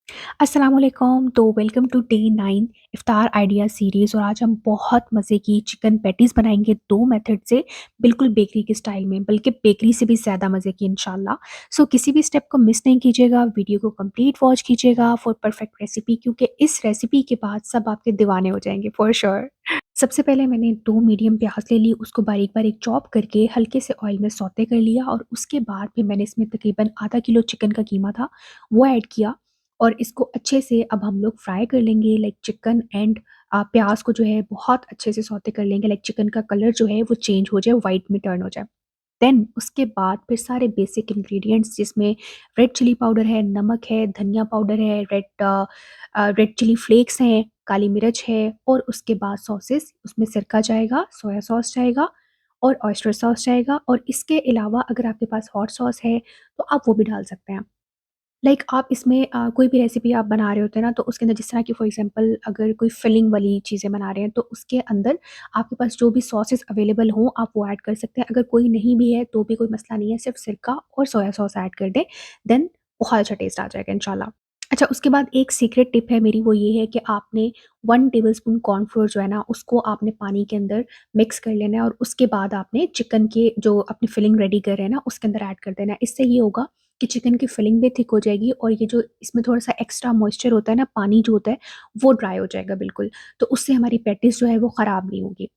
अस्सलाम वालेकुम। तो वेलकम टू डे 9 इफ्तार आइडिया सीरीज़। और आज हम बहुत मज़े की चिकन पैटीज़ बनाएँगे 2 मेथड से, बिल्कुल बेकरी के स्टाइल में, बल्कि बेकरी से भी ज़्यादा मज़े की इंशाल्लाह। सो किसी भी स्टेप को मिस नहीं कीजिएगा, वीडियो को कंप्लीट वॉच कीजिएगा फॉर परफेक्ट रेसिपी, क्योंकि इस रेसिपी के बाद सब आपके दीवाने हो जाएँगे फॉर श्योर। सबसे पहले मैंने 2 मीडियम प्याज़ ले ली, उसको बारीक-बारीक चॉप करके हल्के से ऑयल में सौते कर लिया, और उसके बाद फिर मैंने इसमें तकरीबन आधा किलो चिकन का कीमा था, वो ऐड किया। और इसको अच्छे से अब हम लोग फ्राई कर लेंगे, लाइक चिकन एंड प्याज़ को जो है बहुत अच्छे से सौते कर लेंगे, लाइक चिकन का कलर जो है वो चेंज हो जाए, व्हाइट में टर्न हो जाए। देन उसके बाद फिर सारे बेसिक इंग्रीडिएंट्स, जिसमें रेड चिली पाउडर है, नमक है, धनिया पाउडर है, रेड चिली फ्लेक्स हैं, काली मिर्च है, और उसके बाद सॉसेस, उसमें सिरका जाएगा, सोया सॉस जाएगा और ऑयस्टर सॉस जाएगा। और इसके अलावा अगर आपके पास हॉट सॉस है तो आप वो भी डाल सकते हैं। आप इसमें कोई भी रेसिपी आप बना रहे होते हैं ना, तो उसके अंदर जिस तरह की फॉर एग्जांपल अगर कोई फिलिंग वाली चीज़ें बना रहे हैं, तो उसके अंदर आपके पास जो भी सॉसेस अवेलेबल हों आप वो ऐड कर सकते हैं। अगर कोई नहीं भी है तो भी कोई मसला नहीं है, सिर्फ सिरका और सोया सॉस ऐड कर दें, देन बहुत अच्छा टेस्ट आ जाएगा इंशाल्लाह। अच्छा, उसके बाद एक सीक्रेट टिप है मेरी, वो ये है कि आपने 1 टेबलस्पून कॉर्नफ्लोर जो है ना, उसको आपने पानी के अंदर मिक्स कर लेना है, और उसके बाद आपने चिकन के जो अपनी फिलिंग रेडी कर रहे हैं ना, उसके अंदर ऐड कर देना है। इससे ये होगा कि चिकन की फिलिंग भी थिक हो जाएगी, और ये जो इसमें थोड़ा-सा एक्स्ट्रा मॉइस्चर होता है ना, पानी जो होता है, वो ड्राई हो जाएगा बिल्कुल। तो उससे हमारी पैटीज़ जो है वो ख़राब नहीं होगी।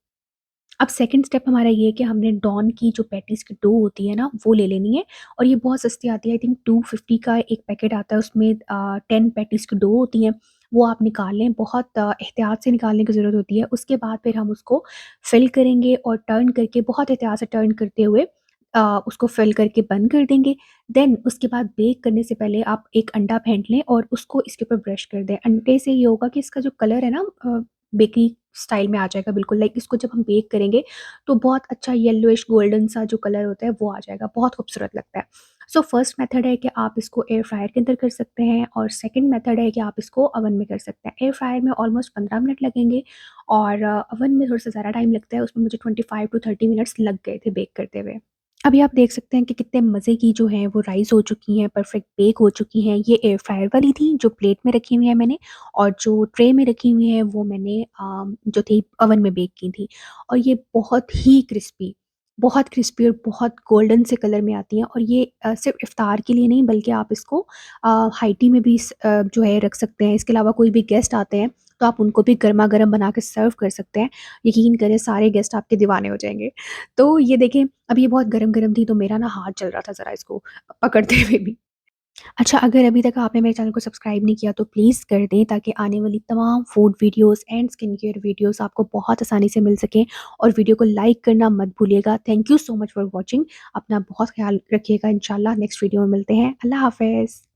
अब सेकंड स्टेप हमारा ये है कि हमने डॉन की जो पैटीज़ की डो होती है ना, वो ले लेनी है, और ये बहुत सस्ती आती है। आई थिंक 250 का एक पैकेट आता है, उसमें 10 पैटीज़ की डो होती हैं। वो आप निकाल लें, बहुत एहतियात से निकालने की ज़रूरत होती है। उसके बाद फिर हम उसको फिल करेंगे, और टर्न करके बहुत एहतियात से टर्न करते हुए उसको फिल करके बंद कर देंगे। देन उसके बाद बेक करने से पहले आप एक अंडा फेंट लें और उसको इसके ऊपर ब्रश कर दें। अंडे से ये होगा कि इसका जो कलर है ना, बेकरी स्टाइल में आ जाएगा बिल्कुल, लाइक इसको जब हम बेक करेंगे तो बहुत अच्छा येलोइश गोल्डन सा जो कलर होता है वो आ जाएगा, बहुत खूबसूरत लगता है। सो फर्स्ट मेथड है कि आप इसको एयर फ्रायर के अंदर कर सकते हैं, और सेकंड मेथड है कि आप इसको ओवन में कर सकते हैं। एयर फ्रायर में ऑलमोस्ट 15 मिनट लगेंगे, और ओवन में थोड़ा सा ज़्यादा टाइम लगता है, उसमें मुझे 25 टू 30 मिनट्स लग गए थे बेक करते हुए। अभी आप देख सकते हैं कि कितने मज़े की जो हैं वो राइस हो चुकी हैं, परफेक्ट बेक हो चुकी हैं। ये एयर फ्रायर वाली थी जो प्लेट में रखी हुई है मैंने, और जो ट्रे में रखी हुई है वो मैंने जो थी ओवन में बेक की थी। और ये बहुत क्रिस्पी और बहुत गोल्डन से कलर में आती हैं। और ये सिर्फ इफ्तार के लिए नहीं, बल्कि आप इसको हाई टी में भी जो है रख सकते हैं। इसके अलावा कोई भी गेस्ट आते हैं तो आप उनको भी गर्मा गर्म बना के सर्व कर सकते हैं। यकीन करें, सारे गेस्ट आपके दीवाने हो जाएंगे। तो ये देखें, अब ये बहुत गरम-गरम थी, तो मेरा ना हाथ जल रहा था ज़रा इसको पकड़ते हुए भी। अच्छा, अगर अभी तक आपने मेरे चैनल को सब्सक्राइब नहीं किया तो प्लीज़ कर दें, ताकि आने वाली तमाम food videos and skin care videos आपको बहुत आसानी से मिल सकें। और वीडियो को लाइक करना मत भूलिएगा। Thank you so much for watching. अपना बहुत ख़्याल रखिएगा। इंशाल्लाह नेक्स्ट वीडियो में मिलते हैं। अल्लाह हाफ़िज़।